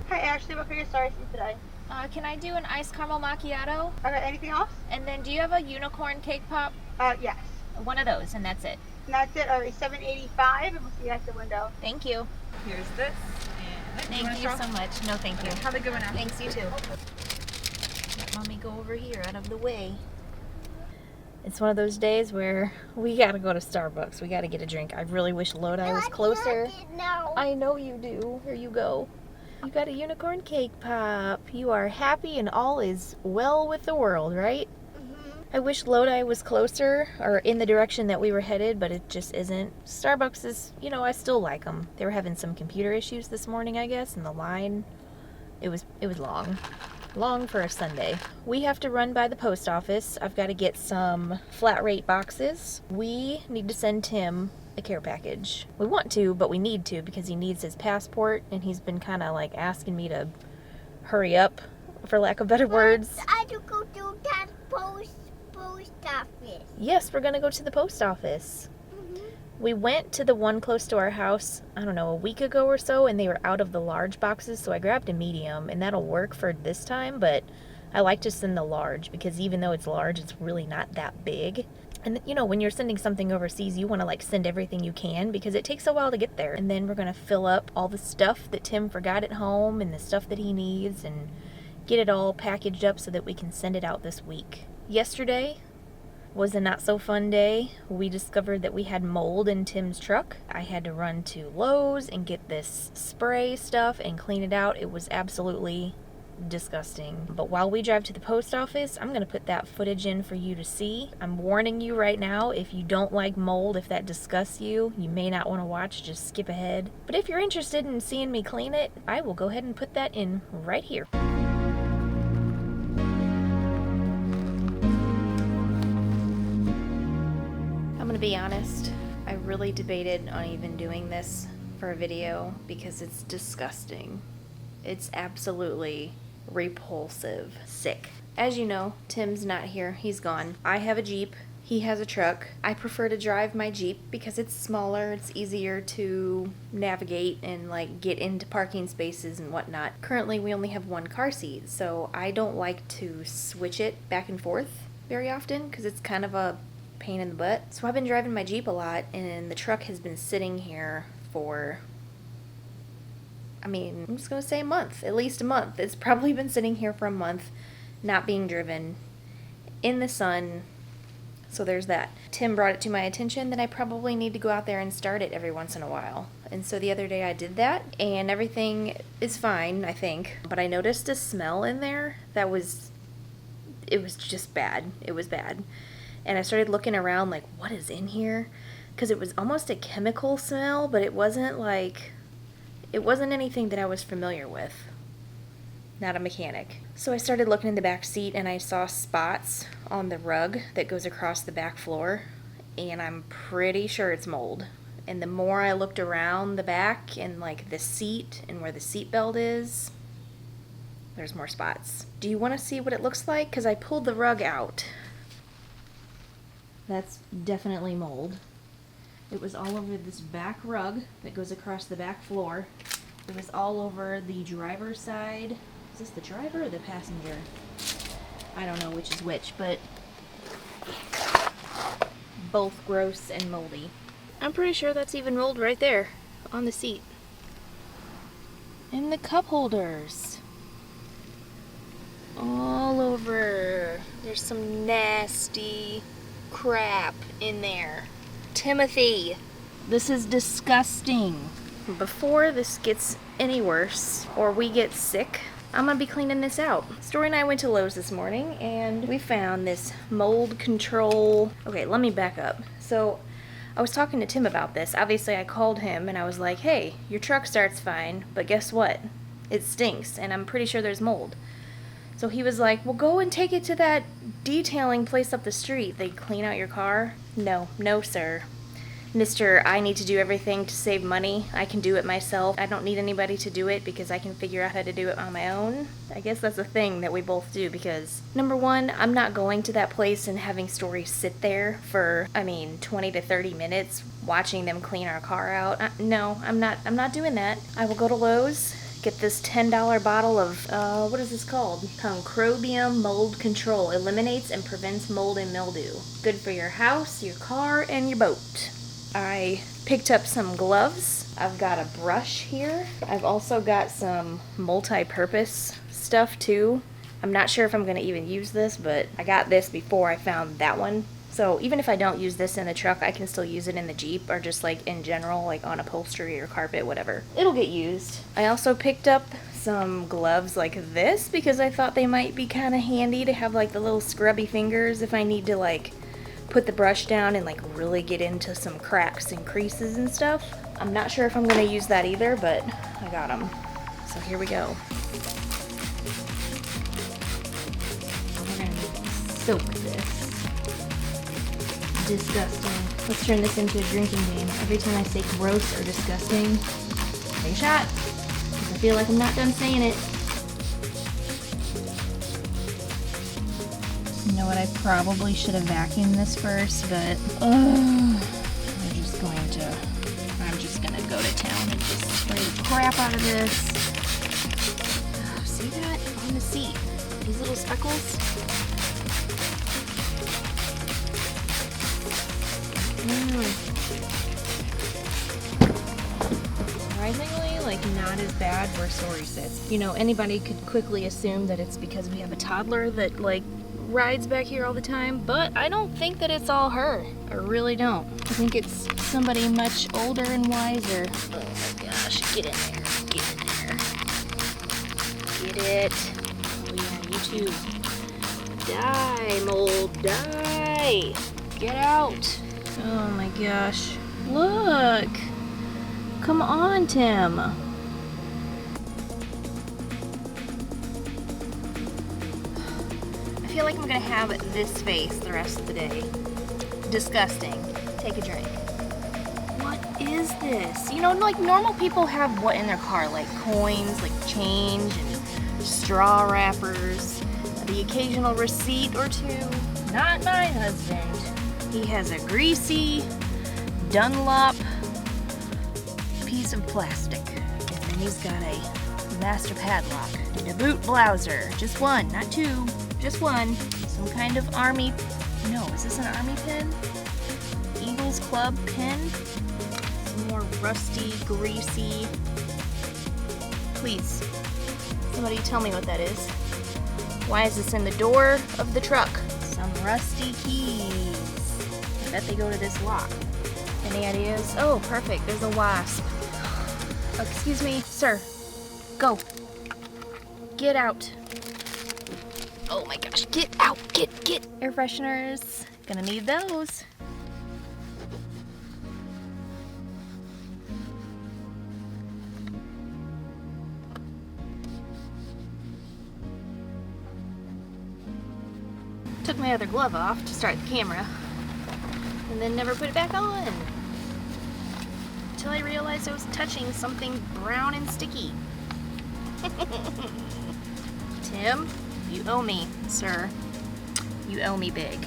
Hi Ashley, what can you start with today? Can I do an iced caramel macchiato? Okay, anything else? And then do you have a unicorn cake pop? Yes. One of those, and that's it. And that's it. Alright, $7.85, and we'll see you at the window. Thank you. Here's this. And Thank you so much. No, thank you. Have a good one now. Thanks, you too. Let mommy go over here out of the way. It's one of those days where we gotta go to Starbucks. We gotta get a drink. I really wish Lodi was closer. I know you do. Here you go. You got a unicorn cake pop. You are happy and all is well with the world, right? I wish Lodi was closer or in the direction that we were headed, but it just isn't. Starbucks is, you know, I still like them. They were having some computer issues this morning, I guess, and the line, it was long. Long for a Sunday. We have to run by the post office. I've got to get some flat rate boxes. We need to send Tim a care package. We want to, but we need to because he needs his passport, and he's been kind of like asking me to hurry up, for lack of better words. I have to go to that post office. Yes, we're gonna go to the post office. We went to the one close to our house, I don't know, a week ago or so, and they were out of the large boxes, so I grabbed a medium, and that'll work for this time, but I like to send the large because even though it's large, it's really not that big. And you know, when you're sending something overseas, you want to like send everything you can because it takes a while to get there. And then we're going to fill up all the stuff that Tim forgot at home and the stuff that he needs and get it all packaged up so that we can send it out this week. Yesterday was a not so fun day. We discovered that we had mold in Tim's truck. I had to run to Lowe's and get this spray stuff and clean it out. It was absolutely disgusting. But while we drive to the post office, I'm going to put that footage in for you to see. I'm warning you right now, if you don't like mold, if that disgusts you, you may not want to watch, just skip ahead. But if you're interested in seeing me clean it, I will go ahead and put that in right here. I'm going to be honest, I really debated on even doing this for a video because it's disgusting. It's absolutely repulsive. Sick. As you know, Tim's not here. He's gone. I have a Jeep. He has a truck. I prefer to drive my Jeep because it's smaller. It's easier to navigate and like get into parking spaces and whatnot. Currently, we only have one car seat, so I don't like to switch it back and forth very often because it's kind of a pain in the butt. So I've been driving my Jeep a lot, and the truck has been sitting here for, I'm just going to say a month, at least a month. It's probably been sitting here for a month, not being driven, in the sun. So there's that. Tim brought it to my attention that I probably need to go out there and start it every once in a while. And so the other day I did that, and everything is fine, I think. But I noticed a smell in there that it was just bad. It was bad. And I started looking around like, what is in here? Because it was almost a chemical smell, but it wasn't anything that I was familiar with. Not a mechanic. So I started looking in the back seat and I saw spots on the rug that goes across the back floor, and I'm pretty sure it's mold. And the more I looked around the back and like the seat and where the seat belt is, there's more spots. Do you want to see what it looks like? Because I pulled the rug out. That's definitely mold. It was all over this back rug that goes across the back floor. It was all over the driver's side. Is this the driver or the passenger? I don't know which is which, but both gross and moldy. I'm pretty sure that's even mold right there on the seat. And the cup holders. All over. There's some nasty crap in there. Timothy, this is disgusting. Before this gets any worse or we get sick, I'm gonna be cleaning this out. Story and I went to Lowe's this morning and we found this mold control. Okay, let me back up. So I was talking to Tim about this. Obviously I called him and I was like, hey, your truck starts fine, but guess what? It stinks and I'm pretty sure there's mold. So he was like, well, go and take it to that detailing place up the street. They clean out your car. No, sir. Mr. I need to do everything to save money. I can do it myself. I don't need anybody to do it because I can figure out how to do it on my own. I guess that's a thing that we both do because, number one, I'm not going to that place and having Story sit there for, 20 to 30 minutes watching them clean our car out. No, I'm not doing that. I will go to Lowe's, Get this $10 bottle of, what is this called? Concrobium Mold Control. Eliminates and prevents mold and mildew. Good for your house, your car, and your boat. I picked up some gloves. I've got a brush here. I've also got some multi-purpose stuff too. I'm not sure if I'm gonna even use this, but I got this before I found that one. So even if I don't use this in the truck, I can still use it in the Jeep or just like in general, like on upholstery or carpet, whatever. It'll get used. I also picked up some gloves like this because I thought they might be kind of handy to have like the little scrubby fingers if I need to like put the brush down and like really get into some cracks and creases and stuff. I'm not sure if I'm gonna use that either, but I got them. So here we go. We're gonna soak this. Disgusting. Let's turn this into a drinking game. Every time I say gross or disgusting, take a shot. Because I feel like I'm not done saying it. You know what? I probably should have vacuumed this first, but I'm just gonna go to town and just spray the crap out of this. See that on the seat? These little speckles. Surprisingly, like not as bad where Sori sits. You know, anybody could quickly assume that it's because we have a toddler that like rides back here all the time, but I don't think that it's all her. I really don't. I think it's somebody much older and wiser. Oh my gosh, get in there, get in there. Get it. Oh yeah, you too. Die, mold, die. Get out. Oh my gosh. Look. Come on, Tim. I feel like I'm gonna have this face the rest of the day. Disgusting. Take a drink. What is this? You know, like normal people have what in their car? Like coins, like change, and straw wrappers. The occasional receipt or two. Not my husband. He has a greasy Dunlop piece of plastic. And then he's got a master padlock and a boot blouser. Just one, not two. Just one. Some kind of army. No, is this an army pin? Eagles Club pin? Some more rusty, greasy. Please, somebody tell me what that is. Why is this in the door of the truck? Some rusty keys. I bet they go to this lock. Any ideas? Oh, perfect. There's a wasp. Excuse me, sir. Go. Get out. Oh my gosh, get out. Get. Air fresheners. Gonna need those. Took my other glove off to start the camera. And then never put it back on. Until I realized I was touching something brown and sticky. Tim, you owe me, sir. You owe me big.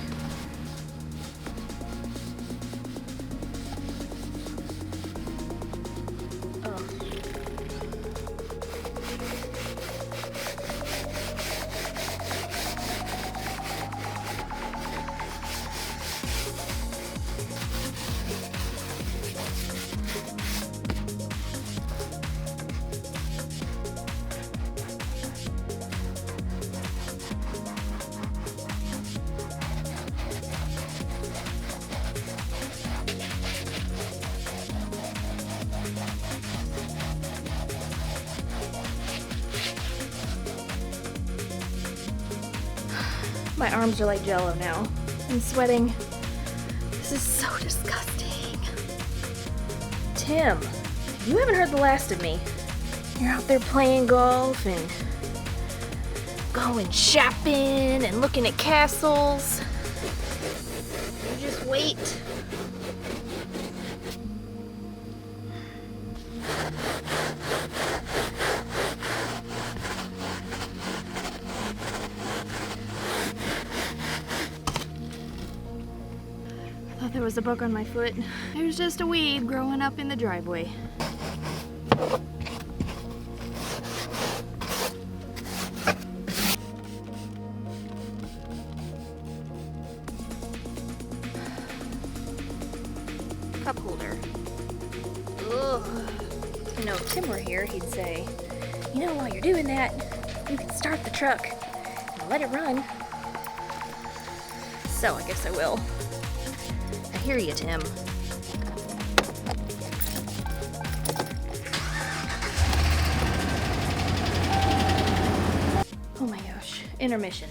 My arms are like jello now. I'm sweating. This is so disgusting. Tim, you haven't heard the last of me. You're out there playing golf and going shopping and looking at castles. You just wait. There was a bug on my foot. It was just a weed growing up in the driveway. You know, if Tim were here, he'd say, you know, while you're doing that, you can start the truck and let it run. So I guess I will. I hear you, Tim. Oh my gosh, intermission.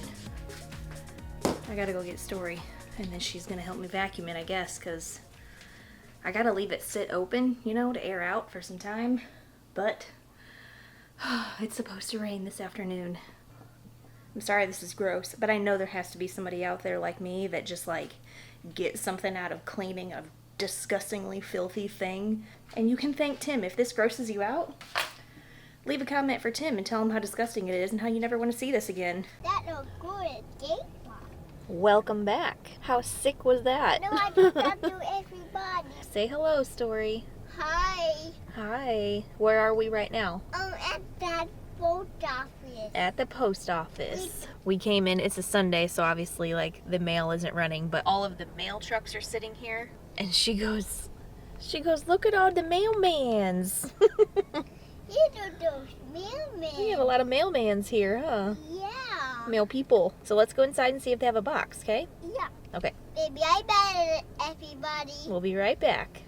I gotta go get Story, and then she's gonna help me vacuum it, I guess, because I gotta leave it sit open, you know, to air out for some time. But it's supposed to rain this afternoon. I'm sorry this is gross, but I know there has to be somebody out there like me that just like gets something out of cleaning a disgustingly filthy thing. And you can thank Tim. If this grosses you out, leave a comment for Tim and tell him how disgusting it is and how you never want to see this again. That looks good, Jake. Welcome back. How sick was that? No, I did that to everybody. Say hello, Story. Hi. Hi. Where are we right now? At that post office. At the post office. We came in, it's a Sunday, so obviously like the mail isn't running, but all of the mail trucks are sitting here. And she goes, look at all the mailmans. You know those mailmen. We have a lot of mailmans here, huh? Yeah. Mail people. So let's go inside and see if they have a box, okay? Yeah. Okay. Baby, I bet everybody. We'll be right back.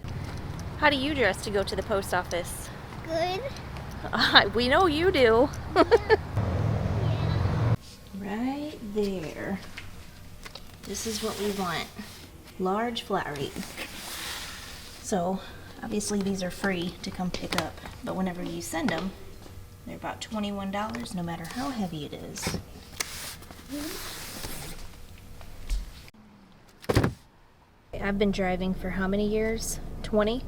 How do you dress to go to the post office? Good. We know you do. Yeah. Right there. This is what we want. Large flat rate. So, obviously these are free to come pick up, but whenever you send them, they're about $21 no matter how heavy it is. I've been driving for how many years? 20?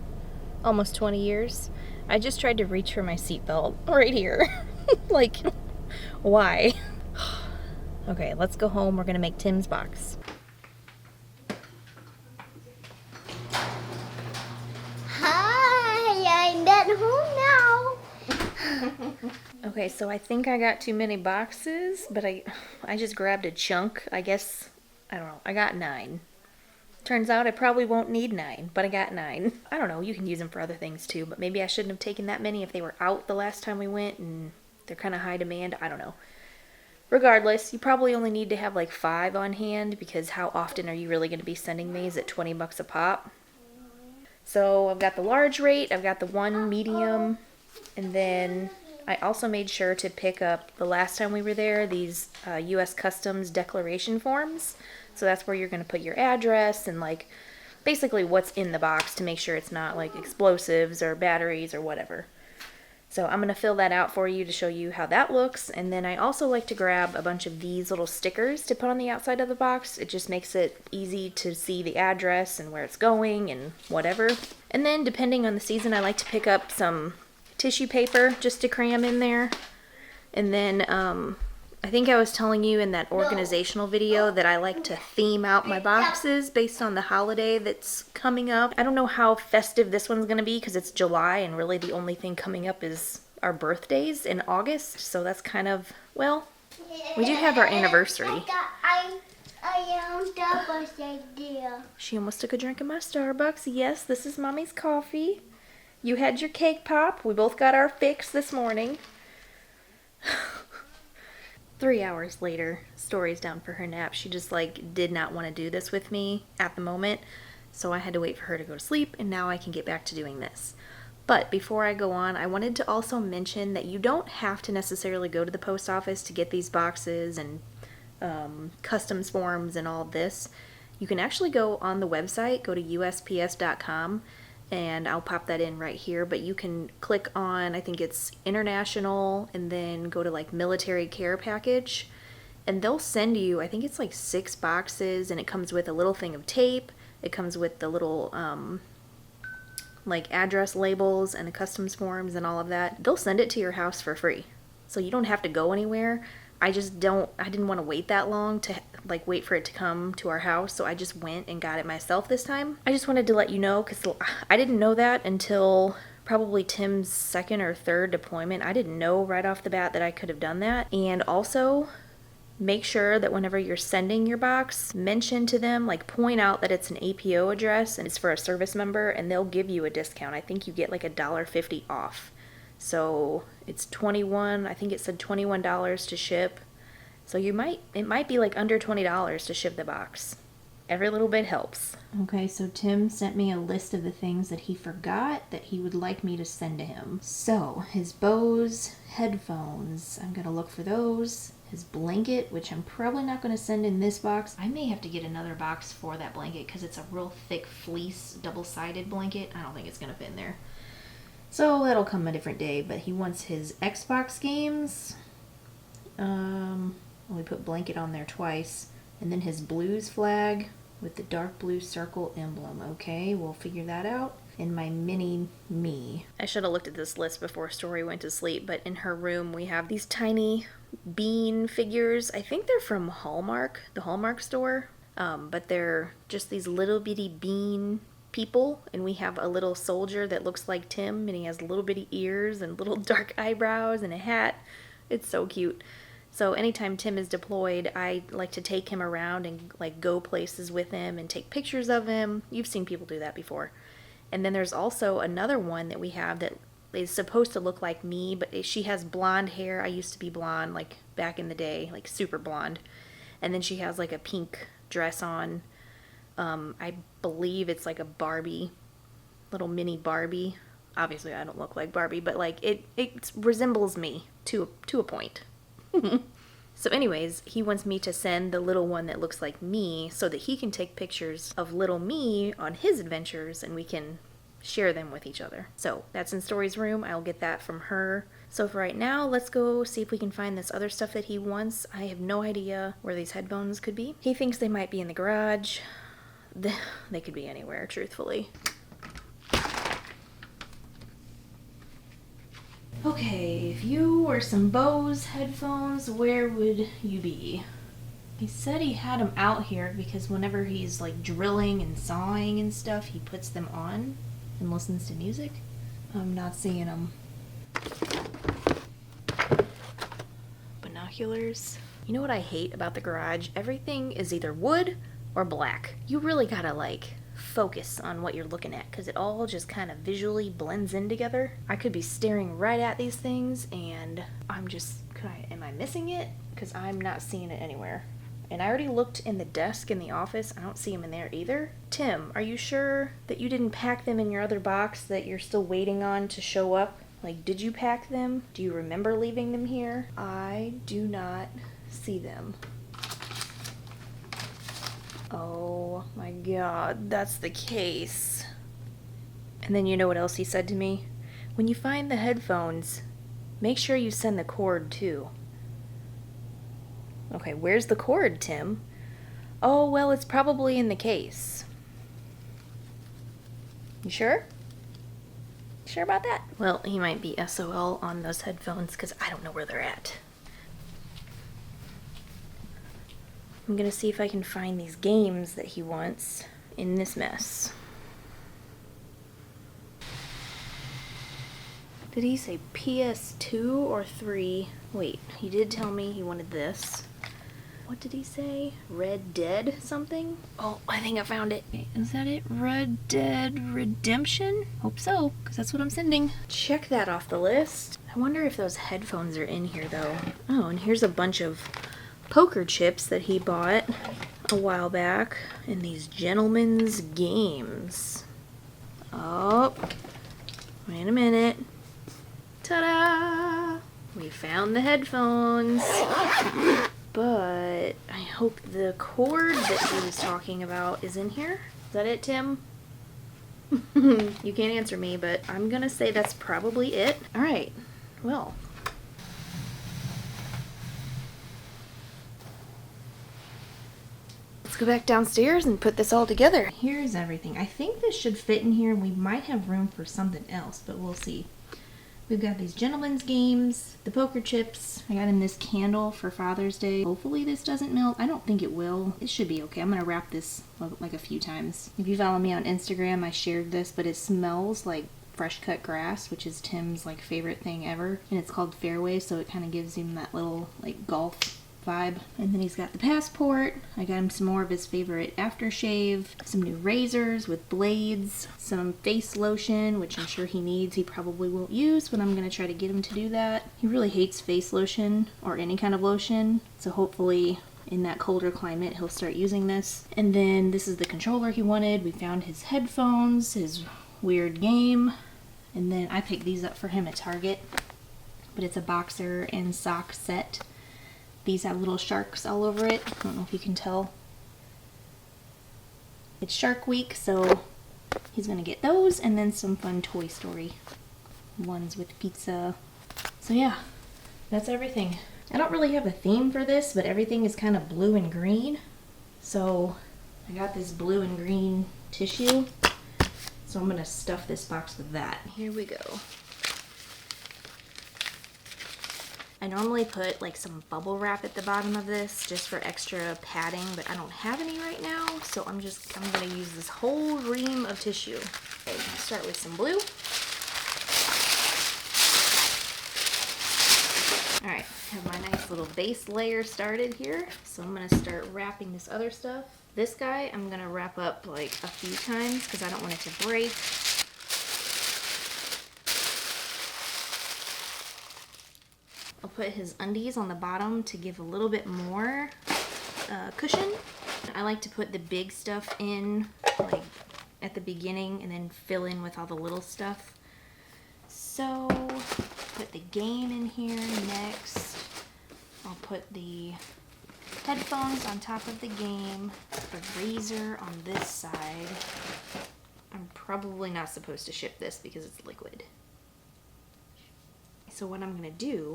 Almost 20 years. I just tried to reach for my seatbelt right here. Like, why? Okay, let's go home. We're gonna make Tim's box. Hi, I'm at home now. Okay, so I think I got too many boxes, but I just grabbed a chunk. I guess, I don't know, I got 9. Turns out I probably won't need 9, but I got 9. I don't know, you can use them for other things too, but maybe I shouldn't have taken that many if they were out the last time we went and they're kind of high demand. I don't know. Regardless, you probably only need to have like 5 on hand because how often are you really going to be sending these at 20 bucks a pop? So I've got the large rate, I've got the one medium, and then I also made sure to pick up the last time we were there, these U.S. Customs declaration forms. So that's where you're going to put your address and like basically what's in the box to make sure it's not like explosives or batteries or whatever. So I'm going to fill that out for you to show you how that looks. And then I also like to grab a bunch of these little stickers to put on the outside of the box. It just makes it easy to see the address and where it's going and whatever. And then depending on the season, I like to pick up some tissue paper just to cram in there. And then I think I was telling you in that organizational video that I like to theme out my boxes based on the holiday that's coming up. I don't know how festive this one's going to be because it's July and really the only thing coming up is our birthdays in August. So that's kind of, well, we do have our anniversary. I Starbucks idea. She almost took a drink of my Starbucks. Yes, this is Mommy's coffee. You had your cake pop. We both got our fix this morning. 3 hours later, Story's down for her nap. She just like did not want to do this with me at the moment. So I had to wait for her to go to sleep and now I can get back to doing this. But before I go on, I wanted to also mention that you don't have to necessarily go to the post office to get these boxes and customs forms and all of this. You can actually go on the website, go to USPS.com, and I'll pop that in right here, but you can click on, I think it's international, and then go to like military care package, and they'll send you, I think it's like 6 boxes, and it comes with a little thing of tape, it comes with the little like address labels and the customs forms and all of that. They'll send it to your house for free, so you don't have to go anywhere. I didn't want to wait that long to like wait for it to come to our house, so I just went and got it myself this time. I just wanted to let you know because I didn't know that until probably Tim's 2nd or 3rd deployment. I didn't know right off the bat that I could have done that. And also, make sure that whenever you're sending your box, mention to them, like point out that it's an APO address and it's for a service member, and they'll give you a discount. I think you get like $1.50 off. So it's 21, I think it said $21 to ship. So it might be like under $20 to ship the box. Every little bit helps. Okay, so Tim sent me a list of the things that he forgot that he would like me to send to him. So, his Bose headphones, I'm gonna look for those. His blanket, which I'm probably not gonna send in this box. I may have to get another box for that blanket because it's a real thick fleece, double-sided blanket. I don't think it's gonna fit in there. So that'll come a different day, but he wants his Xbox games. We put blanket on there twice. And then his blues flag with the dark blue circle emblem. Okay, we'll figure that out. And my mini me. I should have looked at this list before Story went to sleep, but in her room we have these tiny bean figures. I think they're from Hallmark, the Hallmark store. But they're just these little bitty bean people. And we have a little soldier that looks like Tim, and he has little bitty ears and little dark eyebrows and a hat. It's so cute. So anytime Tim is deployed, I like to take him around and like go places with him and take pictures of him. You've seen people do that before. And then there's also another one that we have that is supposed to look like me, but she has blonde hair. I used to be blonde, like back in the day, like super blonde. And then she has like a pink dress on. I believe it's like a Barbie, little mini Barbie. Obviously I don't look like Barbie, but like it resembles me to a point. So anyways, he wants me to send the little one that looks like me so that he can take pictures of little me on his adventures and we can share them with each other. So that's in Story's room. I'll get that from her. So for right now, let's go see if we can find this other stuff that he wants. I have no idea where these headphones could be. He thinks they might be in the garage. They could be anywhere, truthfully. Okay, if you were some Bose headphones, where would you be? He said he had them out here because whenever he's like drilling and sawing and stuff, he puts them on and listens to music. I'm not seeing them. Binoculars. You know what I hate about the garage? Everything is either wood or black. You really gotta like focus on what you're looking at because it all just kind of visually blends in together. I could be staring right at these things and am I missing it? Because I'm not seeing it anywhere. And I already looked in the desk in the office. I don't see them in there either. Tim, are you sure that you didn't pack them in your other box that you're still waiting on to show up? Like, did you pack them? Do you remember leaving them here? I do not see them. Oh my god, that's the case. And then you know what else he said to me? When you find the headphones, make sure you send the cord too. Okay, where's the cord, Tim? Oh, well, it's probably in the case. You sure? Sure about that? Well, he might be SOL on those headphones because I don't know where they're at. I'm gonna see if I can find these games that he wants in this mess. Did he say PS2 or 3? Wait, he did tell me he wanted this. What did he say? Red Dead something? Oh, I think I found it. Okay, is that it? Red Dead Redemption? Hope so, because that's what I'm sending. Check that off the list. I wonder if those headphones are in here though. Oh, and here's a bunch of poker chips that he bought a while back in these gentlemen's games. Oh, wait a minute. Ta-da! We found the headphones. But I hope the cord that he was talking about is in here. Is that it, Tim? You can't answer me, but I'm gonna say that's probably it. Alright, well. Let's go back downstairs and put this all together. Here's everything. I think this should fit in here. We might have room for something else, but we'll see. We've got these gentlemen's games, the poker chips. I got in this candle for Father's Day. Hopefully this doesn't melt. I don't think it will. It should be okay. I'm gonna wrap this like a few times. If you follow me on Instagram, I shared this, but it smells like fresh cut grass, which is Tim's like favorite thing ever. And it's called Fairway, so it kind of gives him that little like golf vibe. And then he's got the passport. I got him some more of his favorite aftershave, some new razors with blades, some face lotion, which I'm sure he needs. He probably won't use, but I'm gonna try to get him to do that. He really hates face lotion or any kind of lotion, so hopefully in that colder climate he'll start using this. And then this is the controller he wanted. We found his headphones, his weird game, and then I picked these up for him at Target, but it's a boxer and sock set. These have little sharks all over it. I don't know if you can tell. It's Shark Week, so he's gonna get those, and then some fun Toy Story ones with pizza. So yeah, that's everything. I don't really have a theme for this, but everything is kind of blue and green. So I got this blue and green tissue, so I'm gonna stuff this box with that. Here we go. I normally put like some bubble wrap at the bottom of this just for extra padding, but I don't have any right now, so I'm gonna use this whole ream of tissue. Okay, start with some blue. All right, have my nice little base layer started here. So I'm gonna start wrapping this other stuff. This guy, I'm gonna wrap up like a few times because I don't want it to break. I'll put his undies on the bottom to give a little bit more cushion. I like to put the big stuff in like at the beginning and then fill in with all the little stuff. So put the game in here next. I'll put the headphones on top of the game, the razor on this side. I'm probably not supposed to ship this because it's liquid. So what I'm gonna do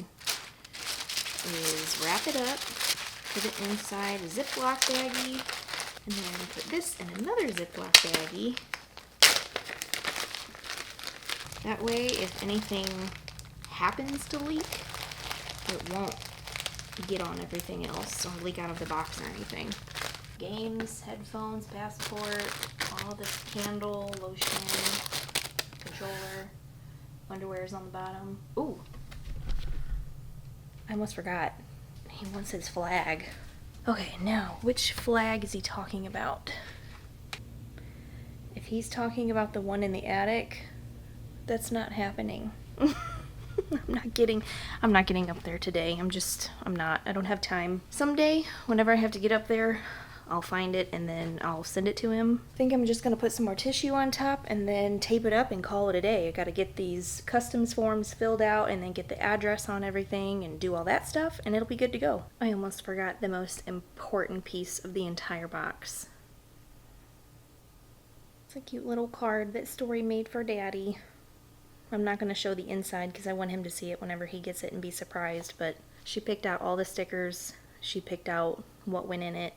is wrap it up, put it inside a Ziploc baggie, and then I'm gonna put this in another Ziploc baggie. That way, if anything happens to leak, it won't get on everything else or leak out of the box or anything. Games, headphones, passport, all this candle, lotion, controller, underwear is on the bottom. Ooh, I almost forgot. He wants his flag. Okay, now, which flag is he talking about? If he's talking about the one in the attic, that's not happening. I'm not getting up there today. I don't have time. Someday, whenever I have to get up there, I'll find it and then I'll send it to him. I think I'm just gonna put some more tissue on top and then tape it up and call it a day. I gotta get these customs forms filled out and then get the address on everything and do all that stuff and it'll be good to go. I almost forgot the most important piece of the entire box. It's a cute little card that Story made for Daddy. I'm not going to show the inside because I want him to see it whenever he gets it and be surprised, but she picked out all the stickers, she picked out what went in it,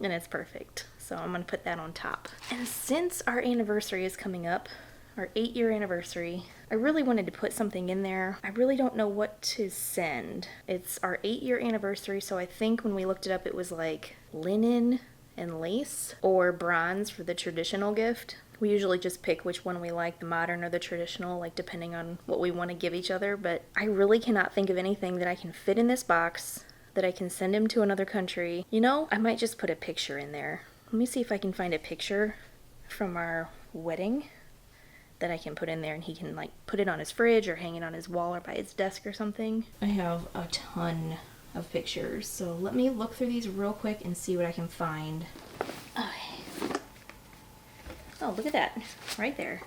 and it's perfect. So I'm going to put that on top. And since our anniversary is coming up, our 8-year anniversary, I really wanted to put something in there. I really don't know what to send. It's our 8-year anniversary, so I think when we looked it up it was like linen and lace or bronze for the traditional gift. We usually just pick which one we like, the modern or the traditional, like depending on what we want to give each other, but I really cannot think of anything that I can fit in this box that I can send him to another country. You know, I might just put a picture in there. Let me see if I can find a picture from our wedding that I can put in there and he can like put it on his fridge or hang it on his wall or by his desk or something. I have a ton of pictures, so let me look through these real quick and see what I can find. Okay. Oh, look at that, right there.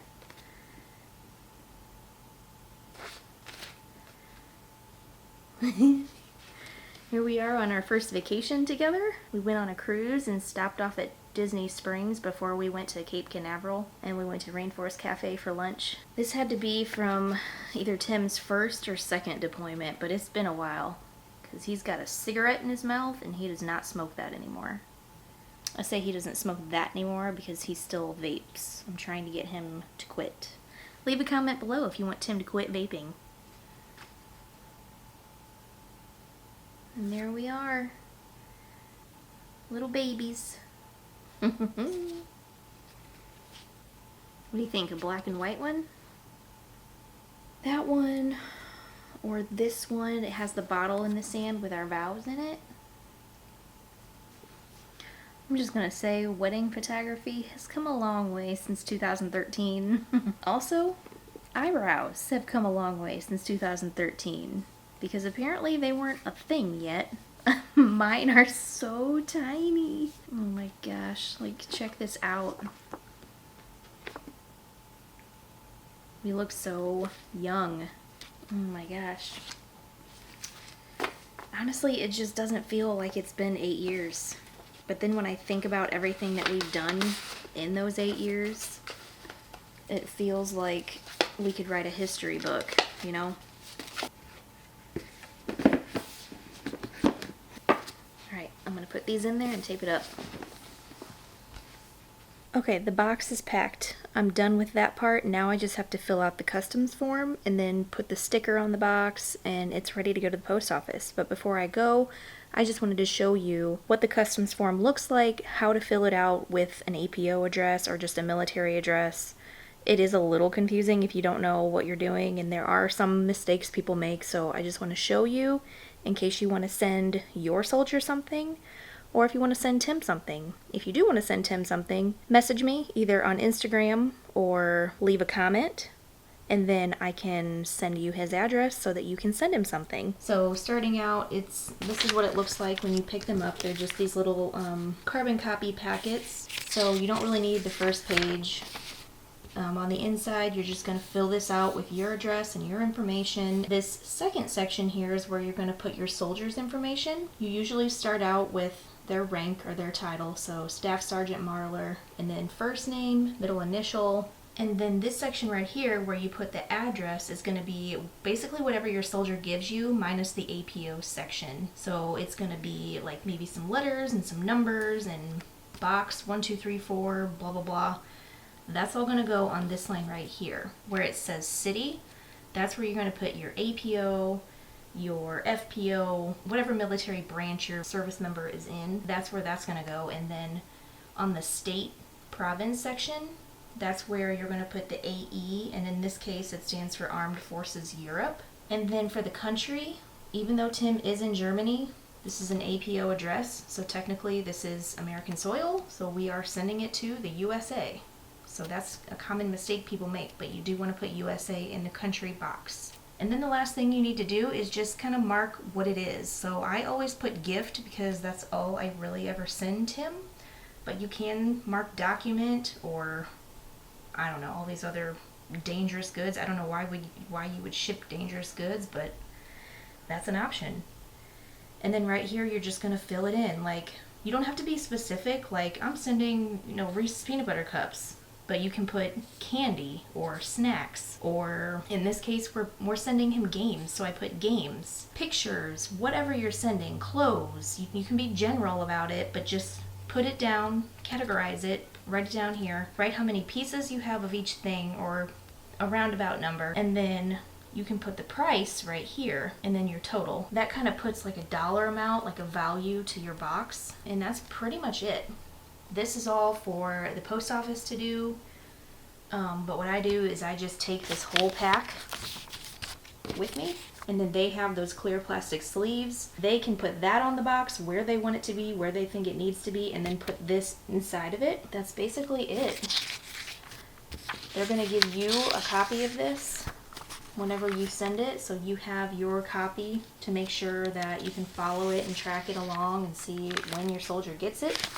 Here we are on our first vacation together. We went on a cruise and stopped off at Disney Springs before we went to Cape Canaveral, and we went to Rainforest Cafe for lunch. This had to be from either Tim's first or second deployment, but it's been a while because he's got a cigarette in his mouth and he does not smoke that anymore. I say he doesn't smoke that anymore because he still vapes. I'm trying to get him to quit. Leave a comment below if you want Tim to quit vaping. And there we are. Little babies. What do you think, a black and white one? That one Or this one, it has the bottle in the sand with our vows in it. I'm just gonna say wedding photography has come a long way since 2013. Also, eyebrows have come a long way since 2013 because apparently they weren't a thing yet. Mine are so tiny. Oh my gosh, like check this out. We look so young. Oh my gosh. Honestly, it just doesn't feel like it's been 8 years. But then when I think about everything that we've done in those 8 years, it feels like we could write a history book, you know? Alright, I'm gonna put these in there and tape it up. Okay, the box is packed. I'm done with that part. Now I just have to fill out the customs form and then put the sticker on the box and it's ready to go to the post office. But before I go, I just wanted to show you what the customs form looks like, how to fill it out with an APO address or just a military address. It is a little confusing if you don't know what you're doing, and there are some mistakes people make, so I just want to show you in case you want to send your soldier something, or if you want to send Tim something. If you do want to send Tim something, message me either on Instagram or leave a comment, and then I can send you his address so that you can send him something. So starting out, this is what it looks like when you pick them up. They're just these little carbon copy packets, so you don't really need the first page. On the inside, you're just going to fill this out with your address and your information. This second section here is where you're going to put your soldier's information. You usually start out with their rank or their title, so Staff Sergeant Marler, and then first name, middle initial, and then this section right here where you put the address is going to be basically whatever your soldier gives you minus the APO section. So it's going to be like maybe some letters and some numbers and box 1, 2, 3, 4, blah blah blah. That's all going to go on this line right here where it says city. That's where you're going to put your APO, your FPO, whatever military branch your service member is in. That's where that's going to go. And then on the state province section, that's where you're going to put the AE, and in this case it stands for Armed Forces Europe. And then for the country, even though Tim is in Germany, this is an APO address, so technically this is American soil, so we are sending it to the USA. So that's a common mistake people make, but you do want to put USA in the country box. And then the last thing you need to do is just kind of mark what it is. So I always put gift because that's all I really ever send Tim, but you can mark document or I don't know, all these other dangerous goods. I don't know why you would ship dangerous goods, but that's an option. And then right here you're just going to fill it in. Like, you don't have to be specific, like I'm sending, Reese's peanut butter cups. But you can put candy or snacks, or in this case we're sending him games, so I put games, pictures, whatever you're sending, clothes. You can be general about it, but just put it down, categorize it, write it down here, write how many pieces you have of each thing or a roundabout number, and then you can put the price right here and then your total. That kind of puts like a dollar amount, like a value to your box, and that's pretty much it. This is all for the post office to do, but what I do is I just take this whole pack with me, and then they have those clear plastic sleeves. They can put that on the box where they want it to be, where they think it needs to be, and then put this inside of it. That's basically it. They're going to give you a copy of this whenever you send it, so you have your copy to make sure that you can follow it and track it along and see when your soldier gets it.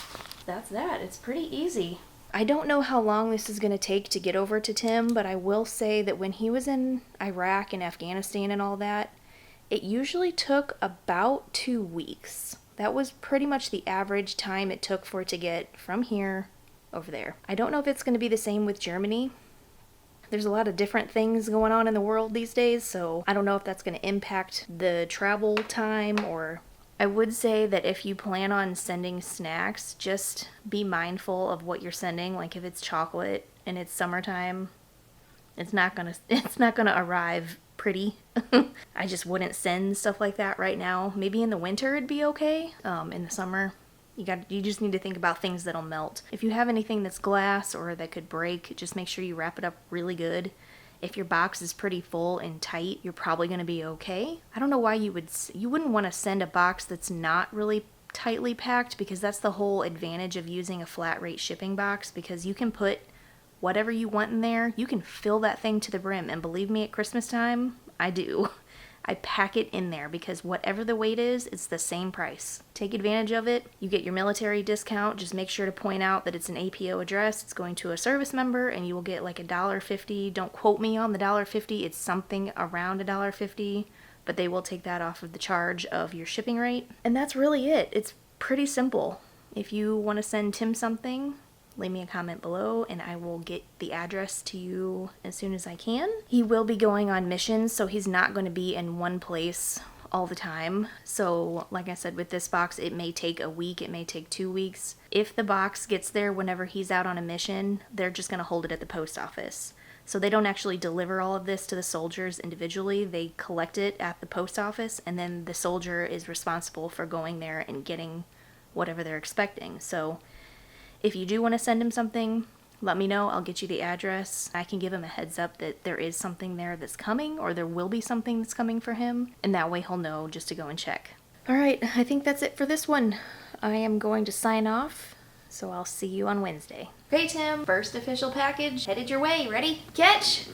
That's that. It's pretty easy. I don't know how long this is going to take to get over to Tim, but I will say that when he was in Iraq and Afghanistan and all that, it usually took about 2 weeks. That was pretty much the average time it took for it to get from here over there. I don't know if it's going to be the same with Germany. There's a lot of different things going on in the world these days, so I don't know if that's going to impact the travel time or... I would say that if you plan on sending snacks, just be mindful of what you're sending. Like if it's chocolate and it's summertime, it's not gonna arrive pretty. I just wouldn't send stuff like that right now. Maybe in the winter it'd be okay. In the summer, you just need to think about things that'll melt. If you have anything that's glass or that could break, just make sure you wrap it up really good if your box is pretty full and tight, you're probably going to be okay. I don't know why you wouldn't want to send a box that's not really tightly packed, because that's the whole advantage of using a flat rate shipping box, because you can put whatever you want in there. You can fill that thing to the brim, and believe me, at Christmas time, I do. I pack it in there because whatever the weight is, it's the same price. Take advantage of it. You get your military discount. Just make sure to point out that it's an APO address. It's going to a service member, and you will get like $1.50. Don't quote me on the $1.50. It's something around $1.50, but they will take that off of the charge of your shipping rate. And that's really it. It's pretty simple. If you want to send Tim something, leave me a comment below and I will get the address to you as soon as I can. He will be going on missions, so he's not going to be in one place all the time. So like I said, with this box, it may take a week, it may take 2 weeks. If the box gets there whenever he's out on a mission, they're just going to hold it at the post office. So they don't actually deliver all of this to the soldiers individually. They collect it at the post office, and then the soldier is responsible for going there and getting whatever they're expecting. So if you do want to send him something, let me know. I'll get you the address. I can give him a heads up that there is something there that's coming, or there will be something that's coming for him, and that way he'll know just to go and check. Alright, I think that's it for this one. I am going to sign off, so I'll see you on Wednesday. Okay, Tim, first official package headed your way. Ready? Catch!